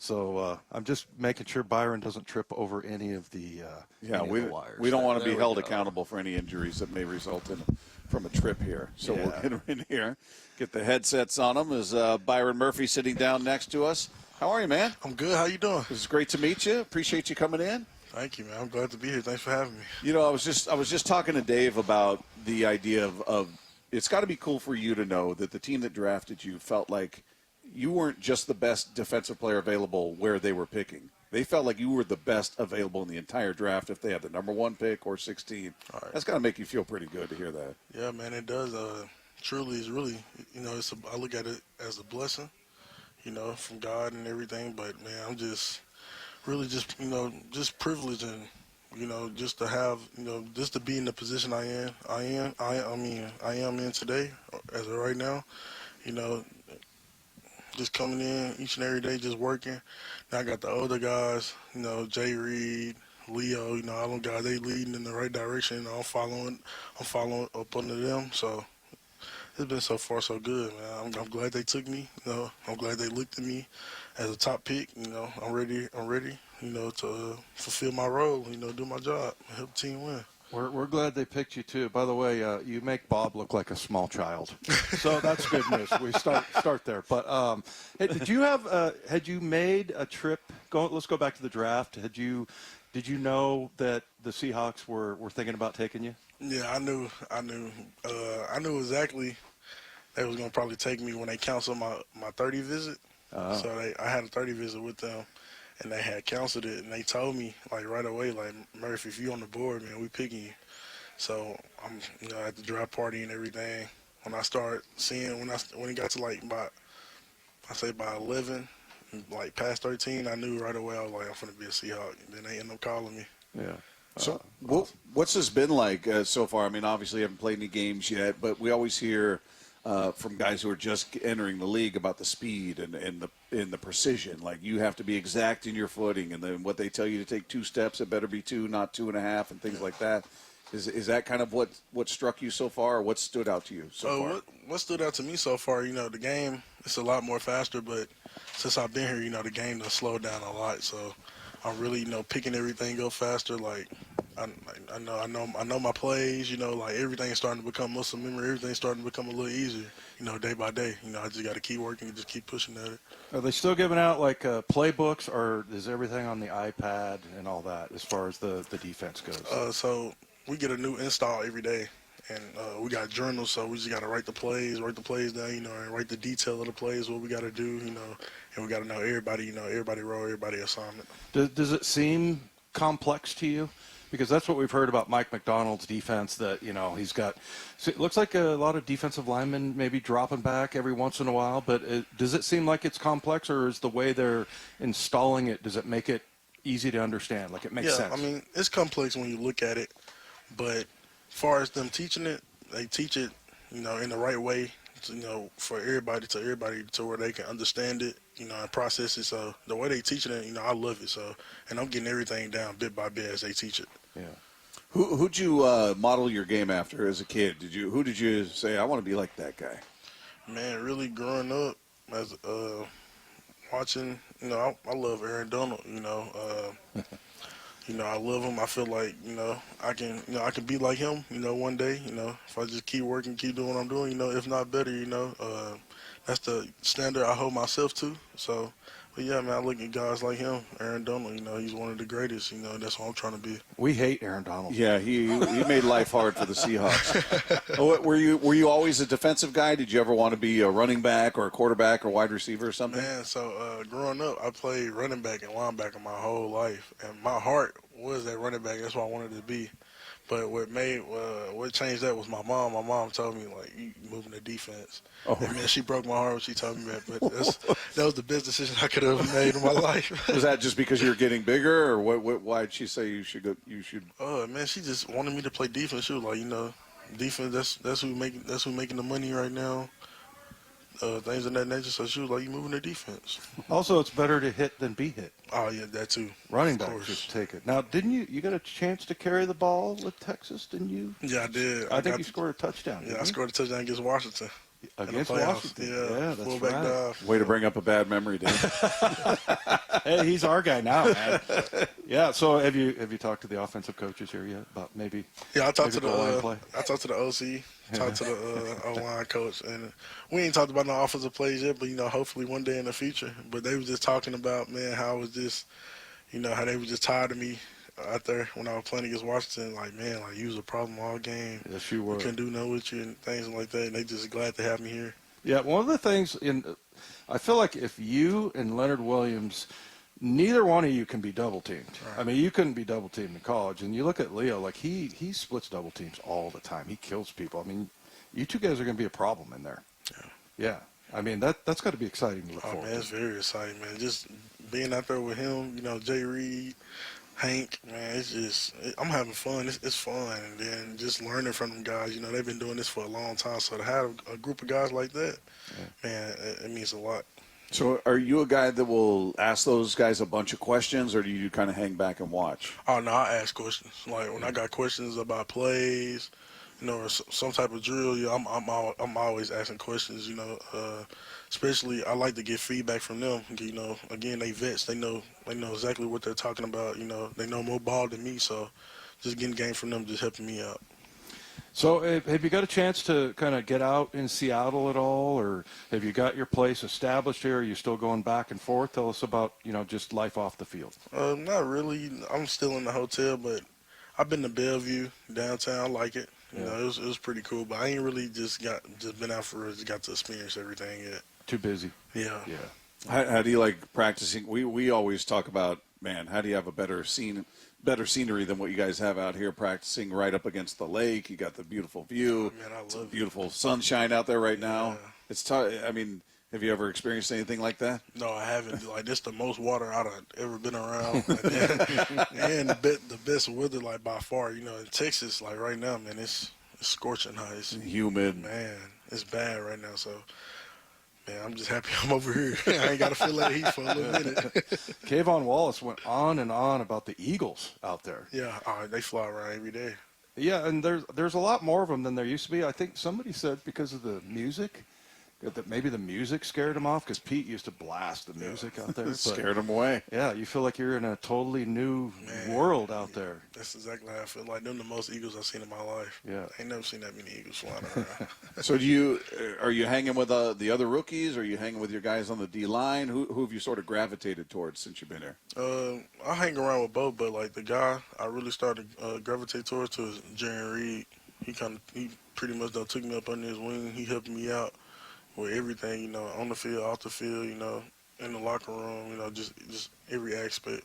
So I'm just making sure Byron doesn't trip over any of the we don't want to be held accountable for any injuries that may result from a trip here. So we'll get him in here, get the headsets on him. Is Byron Murphy sitting down next to us? How are you, man? I'm good. How you doing? This is great to meet you. Appreciate you coming in. Thank you, man. I'm glad to be here. Thanks for having me. You know, I was just talking to Dave about the idea of it's got to be cool for you to know that the team that drafted you felt like you weren't just the best defensive player available where they were picking. They felt like you were the best available in the entire draft if they had the number 1 pick or 16. Right. That's got to make you feel pretty good to hear that. Yeah, man, it does. Truly, it's really, I look at it as a blessing, from God and everything. But, man, I'm just really just privileged and, just to have, just to be in the position I am in today as of right now, just coming in each and every day, just working. Now I got the older guys, Jay Reed, Leo, all them guys, they leading in the right direction. I'm following up under them. So it's been so far so good, man. I'm glad they took me. I'm glad they looked at me as a top pick. I'm ready. To fulfill my role. Do my job, help the team win. We're glad they picked you too. By the way, you make Bob look like a small child, so that's good news. We start there. But hey, had you made a trip? Let's go back to the draft. Did you know that the Seahawks were thinking about taking you? Yeah, I knew exactly they was gonna probably take me when they canceled my 30 visit. So I had a 30 visit with them. And they had canceled it, and they told me like right away, like, Murphy, if you on the board, man, we picking you. So I'm, at the draft party and everything. When I start seeing, when it got to like by 11, like past 13, I knew right away. I was like, I'm gonna be a Seahawk. And then they ended up calling me. Yeah. So what's this been like so far? I mean, obviously you haven't played any games yet, but we always hear from guys who are just entering the league about the speed and the precision. Like, you have to be exact in your footing, and then what they tell you to take 2 steps, it better be 2, not 2.5, and things like that. Is that kind of what struck you so far, or what stood out to you so far? What stood out to me so far, the game, it's a lot more faster, but since I've been here, the game has slowed down a lot. So I'm really, picking everything up faster. Like, I know my plays, like everything's starting to become muscle memory. Everything's starting to become a little easier, day by day. I just got to keep working and just keep pushing at it. Are they still giving out like playbooks, or is everything on the iPad and all that as far as the defense goes? So we get a new install every day, and we got journals, so we just got to write the plays down, and write the detail of the plays, what we got to do, and we got to know everybody, everybody role, everybody assignment. Does it seem complex to you? Because that's what we've heard about Mike McDonald's defense, that, he's got – so it looks like a lot of defensive linemen maybe dropping back every once in a while, but does it seem like it's complex, or is the way they're installing it, does it make it easy to understand, like it makes sense? Yeah, I mean, it's complex when you look at it, but as far as them teaching it, they teach it, in the right way, for everybody to where they can understand it, and process it. So the way they teach it, I love it. So, and I'm getting everything down bit by bit as they teach it. Yeah. Who'd you model your game after as a kid? Who did you say, I want to be like that guy? Man, really growing up as watching, I love Aaron Donald. I love him. I feel like I can be like him. One day. If I just keep working, keep doing what I'm doing. If not better. That's the standard I hold myself to. So. But yeah, man, I look at guys like him, Aaron Donald. He's one of the greatest. That's what I'm trying to be. We hate Aaron Donald. Yeah, he made life hard for the Seahawks. Were you always a defensive guy? Did you ever want to be a running back or a quarterback or wide receiver or something? Man, so growing up, I played running back and linebacker my whole life, and my heart was that running back. That's what I wanted to be. But what changed that was my mom. My mom told me, like, you moving to defense. Oh. And, man, she broke my heart when she told me that. But that was the best decision I could have made in my life. Was that just because you were getting bigger, or why did she say you should go? Man, she just wanted me to play defense. She was like, defense. That's who making the money right now. Things of that nature. So she was like, you moving to defense. Also, it's better to hit than be hit. Oh, yeah, that too. Running back, just take it. Now, didn't you got a chance to carry the ball with Texas, didn't you? Yeah, I did. I think you scored a touchdown. Yeah, I scored a touchdown against Washington. against playoffs. Washington. Yeah, that's fullback right. dive. Way to bring up a bad memory, Dave. Hey, he's our guy now, man. Yeah. So have you talked to the offensive coaches here yet about maybe? Yeah, I talked to maybe goal line play? I talked to the OC, talked to the O-line coach, and we ain't talked about no offensive plays yet, but hopefully one day in the future. But they was just talking about, man, how I was just, how they were just tired of me out there when I was playing against Washington. Like, man, like you was a problem all game. Yes, you were. We couldn't do nothing with you and things like that. And they just glad to have me here. Yeah, one of the things I feel like if you and Leonard Williams, neither one of you can be double teamed. Right. I mean, you couldn't be double teamed in college. And you look at Leo, like he splits double teams all the time. He kills people. I mean, you two guys are going to be a problem in there. Yeah. I mean, that's got to be exciting to look forward Man, it's very exciting, man. Just being out there with him, Jay Reed, Hank, man, it's just, I'm having fun. It's fun. And then just learning from them guys, they've been doing this for a long time. So to have a group of guys like that, man, it means a lot. So are you a guy that will ask those guys a bunch of questions, or do you kind of hang back and watch? Oh, no, I ask questions. Like, when I got questions about plays, or some type of drill, I'm always asking questions, especially I like to get feedback from them. Again, they vets. They know exactly what they're talking about. They know more ball than me, so just getting game from them just helping me out. So have you got a chance to kind of get out in Seattle at all, or have you got your place established here? Are you still going back and forth? Tell us about, just life off the field. Not really. I'm still in the hotel, but I've been to Bellevue, downtown. I like it. It was pretty cool, but I ain't really just been out got to experience everything yet. Too busy. Yeah. How do you like practicing? We always talk about, man, how do you have a better scenery than what you guys have out here practicing right up against the lake? You got the beautiful view. Man, I love it. Beautiful sunshine out there right now. Yeah. It's tough. I mean, have you ever experienced anything like that? No, I haven't. Like, this the most water I've ever been around. and the best weather, like, by far. In Texas, like, right now, man, it's scorching hot. It's Humid. Man, it's bad right now. So, man, I'm just happy I'm over here. I ain't got to feel that heat for a little minute. Kayvon Wallace went on and on about the Eagles out there. Yeah, they fly around every day. Yeah, and there's a lot more of them than there used to be. I think somebody said because of the music, that maybe the music scared him off, because Pete used to blast the music out there. Scared him away. Yeah, you feel like you're in a totally new world out there. That's exactly how I feel. Like, them the most eagles I've seen in my life. Yeah. I ain't never seen that many eagles flying around. So are you hanging with the other rookies? Or are you hanging with your guys on the D-line? Who have you sort of gravitated towards since you've been here? I hang around with both, but, like, the guy I really started gravitate towards is Jerry Reed. He pretty much took me up under his wing. He helped me out with everything, on the field, off the field, in the locker room, just every aspect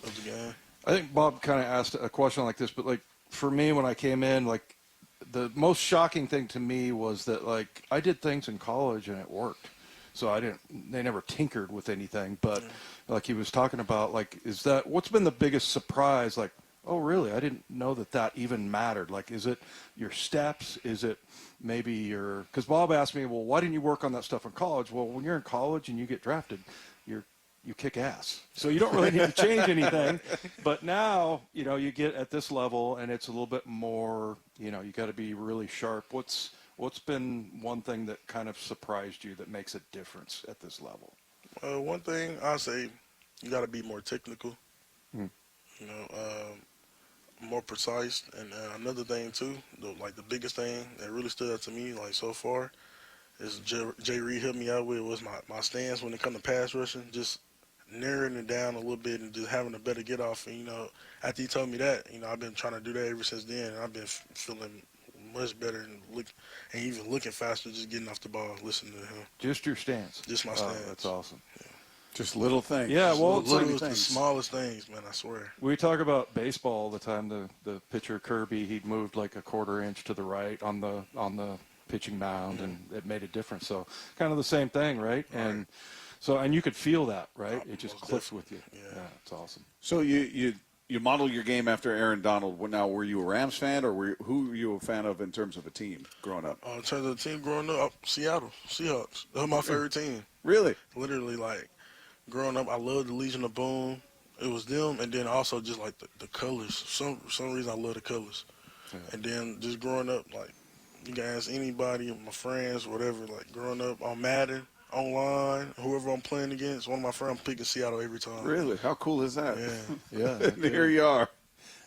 of the game. I think Bob kind of asked a question like this, but, like, for me, when I came in, like, the most shocking thing to me was that, like, I did things in college and it worked. So they never tinkered with anything, but like he was talking about, like, what's been the biggest surprise? Like, oh, really? I didn't know that even mattered. Like, is it your steps? Is it maybe because Bob asked me, well, why didn't you work on that stuff in college? Well, when you're in college and you get drafted, you kick ass. So you don't really need to change anything. But now, you get at this level and it's a little bit more, you got to be really sharp. What's been one thing that kind of surprised you that makes a difference at this level? One thing I say, you got to be more technical. More precise. And another thing too, the biggest thing that really stood out to me, like, so far, is Jay Reed helped me out with was my stance when it comes to pass rushing, just narrowing it down a little bit and just having a better get off. And after he told me that, I've been trying to do that ever since then, and I've been feeling much better and even looking faster, just getting off the ball, listening to him. Just your stance. Just my stance. That's awesome. Yeah. Just little things. Yeah, well, the smallest things, man, I swear. We talk about baseball all the time. The pitcher Kirby, he'd moved like a quarter inch to the right on the pitching mound, and it made a difference. So kind of the same thing, right? And so, and you could feel that, right? It just clicks with you. Yeah, it's awesome. So you modeled your game after Aaron Donald. Now, were you a Rams fan, or who were you a fan of in terms of a team growing up? In terms of the team growing up, Seattle Seahawks. That was my favorite team. Really? Literally, like, growing up, I loved the Legion of Boom. It was them, and then also just, like, the colors. Some reason I love the colors. Yeah. And then just growing up, like, You can ask anybody, my friends, whatever. Like growing up on Madden, online, whoever I'm playing against, one of my friends, I'm picking Seattle every time. Really? How cool is that? Yeah. Yeah. And here you are.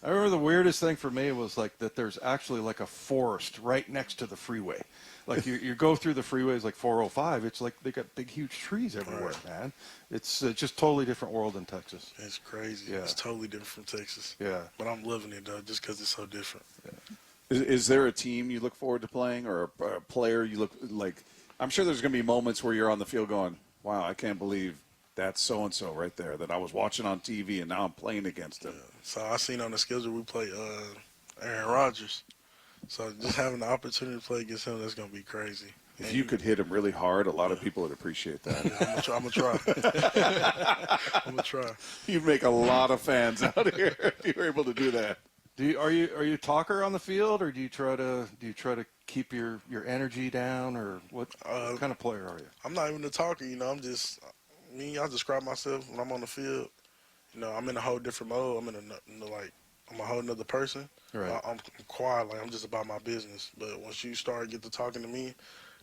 I remember the weirdest thing for me was like that there's actually like a forest right next to the freeway. Like you go through the freeways like 405, it's like they got big, huge trees everywhere, Right. man. It's just totally different world in Texas. It's crazy. Yeah. It's totally different from Texas. Yeah. But I'm loving it, though, just because it's so different. Is there a team you look forward to playing or a player you look like? I'm sure there's going to be moments where you're on the field going, wow, I can't believe that's so-and-so right there that I was watching on TV and now I'm playing against him. So I seen on the schedule we play Aaron Rodgers. So just having the opportunity to play against him, that's going to be crazy. If you could hit him really hard, a lot of people would appreciate that. I'm going to try. I'm going to try. You'd make a lot of fans out here if you were able to do that. Are you a talker on the field, or do you try to keep your energy down, or what kind of player are you? I'm not even a talker, I describe myself when I'm on the field. I'm in a whole different mode. I'm a whole nother person. Right. I'm quiet, like I'm just about my business. But once you get to talking to me,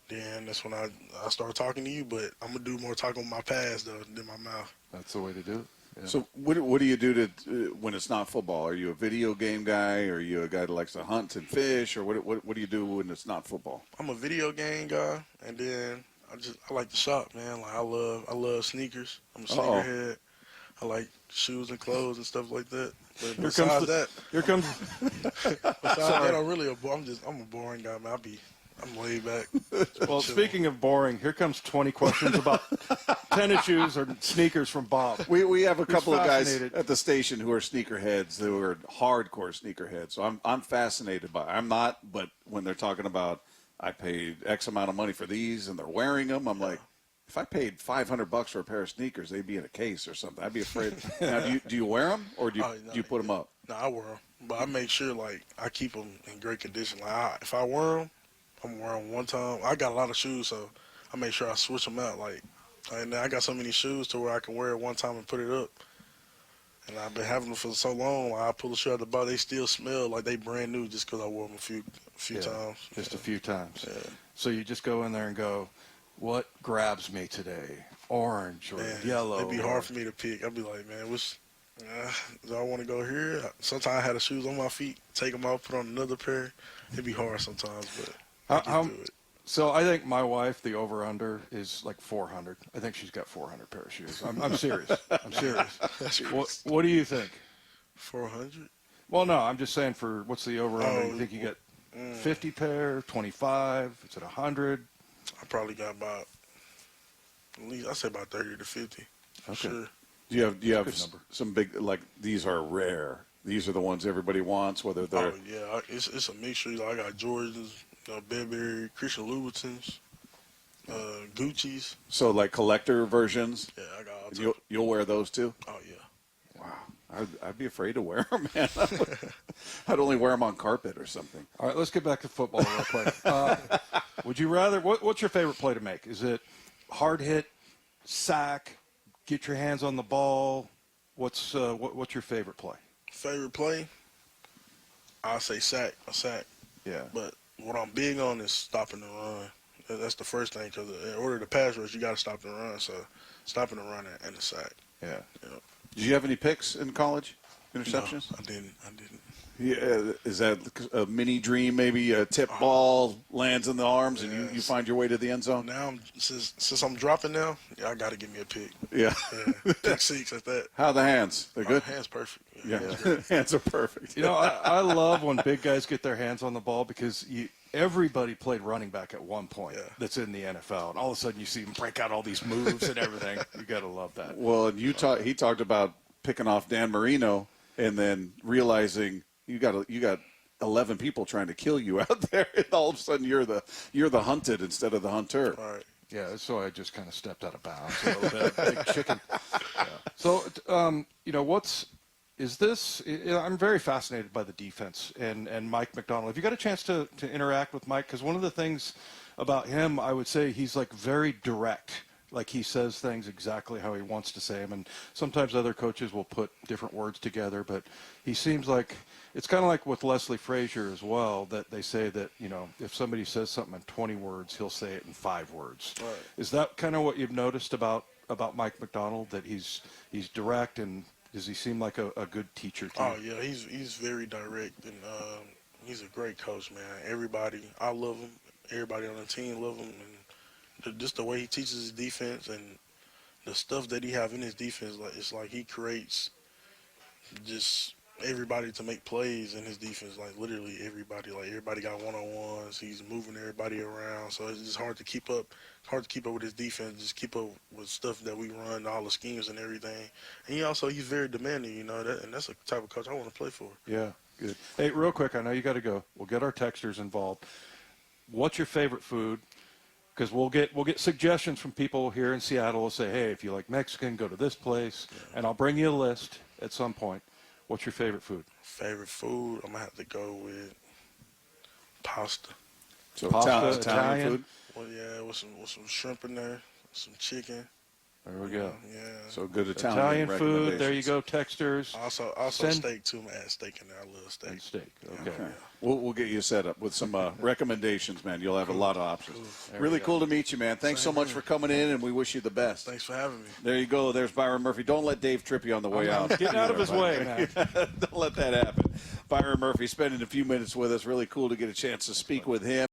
then that's when I start talking to you. But I'm gonna do more talking with my past though than my mouth. That's the way to do it. Yeah. So what do you do when it's not football? Are you a video game guy? Or are you a guy that likes to hunt and fish? Or what do you do when it's not football? I'm a video game guy, and then I like to shop, man. Like I love sneakers. I'm a sneakerhead. I like shoes and clothes and stuff like that. But besides that, I'm a boring guy, man. I'm laid back. Well, speaking of boring, here comes 20 questions about tennis shoes or sneakers from Bob. We have a couple of guys fascinated. at the station who are sneakerheads, who are hardcore sneakerheads. So I'm fascinated by it. I'm not, but when they're talking about I paid X amount of money for these and they're wearing them, I'm like, if I paid $500 for a pair of sneakers, they'd be in a case or something. I'd be afraid. Now, do you wear them or do you put them up? No, I wear them, but I make sure I keep them in great condition. If I wear them, I'm wearing them one time. I got a lot of shoes, so I make sure I switch them out. And I got so many shoes to where I can wear it one time and put it up. And I've been having them for so long. I pull the shoe out the box, they still smell like they brand new just because I wore them a few times. Just a few times. Yeah. So you just go in there and go, what grabs me today? Orange or yellow? It'd be hard for me to pick. I'd be like, man, do I want to go here? Sometimes I had the shoes on my feet, take them off, put on another pair. It'd be hard sometimes, but I can do it. So I think my wife, the over-under, is like 400. I think she's got 400 pair of shoes. I'm serious. I'm serious. What do you think? 400? Well, no, I'm just saying what's the over-under? Oh, You think you get 50 pair, 25? Is it 100? I probably got about, at least, I say about 30 to 50. For sure. Do you have Good number. some big, like, these are rare? These are the ones everybody wants, whether they're... Oh, yeah. It's a mixture. I got Jordans, Burberry, Christian Louboutins, Gucci's. So, like, collector versions? Yeah, I got all types. You'll wear those, too? Oh, yeah. Wow. I'd be afraid to wear them, man. I'd only wear them on carpet or something. All right, let's get back to football real quick. Would you rather? What's your favorite play to make? Is it hard hit, sack, get your hands on the ball? What's your favorite play? Favorite play? I'll say sack. A sack. Yeah. But what I'm big on is stopping the run. That's the first thing, because in order to pass rush, you got to stop the run. So stopping the run and the sack. Yeah. Did you have any picks in college? Interceptions? No, I didn't. Yeah, is that a mini dream? Maybe a tip ball lands in the arms and you find your way to the end zone? Now, since I'm dropping now, I got to give me a pick. Yeah. Pick six at that. How are the hands? They're good? Hands perfect. Yeah. Hands are perfect. You know, I love when big guys get their hands on the ball because everybody played running back at one point that's in the NFL. And all of a sudden you see them break out all these moves and everything. You got to love that. Well, and he talked about picking off Dan Marino and then realizing you got 11 people trying to kill you out there, and all of a sudden you're the hunted instead of the hunter. All right. Yeah, so I just kind of stepped out of bounds a little bit. Big chicken. Yeah. So, I'm very fascinated by the defense and Mike McDonald. Have you got a chance to interact with Mike? Because one of the things about him, I would say he's like very direct. Like he says things exactly how he wants to say them, and sometimes other coaches will put different words together. But he seems like it's kind of like with Leslie Frazier as well. That they say that if somebody says something in 20 words, he'll say it in 5 words. Right. Is that kind of what you've noticed about Mike Macdonald? That he's direct, and does he seem like a good teacher to you? Oh yeah, he's very direct, and he's a great coach, man. I love him. Everybody on the team love him, and just the way he teaches his defense and the stuff that he have in his defense, it's like he creates just everybody to make plays in his defense. Like literally everybody, like everybody got one-on-ones. He's moving everybody around, so it's just hard to keep up. It's hard to keep up with his defense. Just keep up with stuff that we run, all the schemes and everything. And he's very demanding, and that's the type of coach I want to play for. Yeah, good. Hey, real quick, I know you got to go. We'll get our texters involved. What's your favorite food? Because we'll get suggestions from people here in Seattle. Will say, hey, if you like Mexican, go to this place, and I'll bring you a list at some point. What's your favorite food? Favorite food, I'm gonna have to go with pasta. So Pasta, Italian food. Well, yeah, with some shrimp in there, some chicken. There we go. Yeah. So good Italian food. There you recommendations. go, texters. Also Send- steak too. I'm add steak in there. I love steak. And steak. Okay. Okay. We'll get you set up with some recommendations, man. You'll have a lot of options. There Really we go. cool to meet you, man. Thanks so much for coming in, and we wish you the best. Thanks for having me. There you go. There's Byron Murphy. Don't let Dave trip you on the way out. Getting out of his way, man. Don't let that happen. Byron Murphy spending a few minutes with us. Really cool to get a chance to speak with him.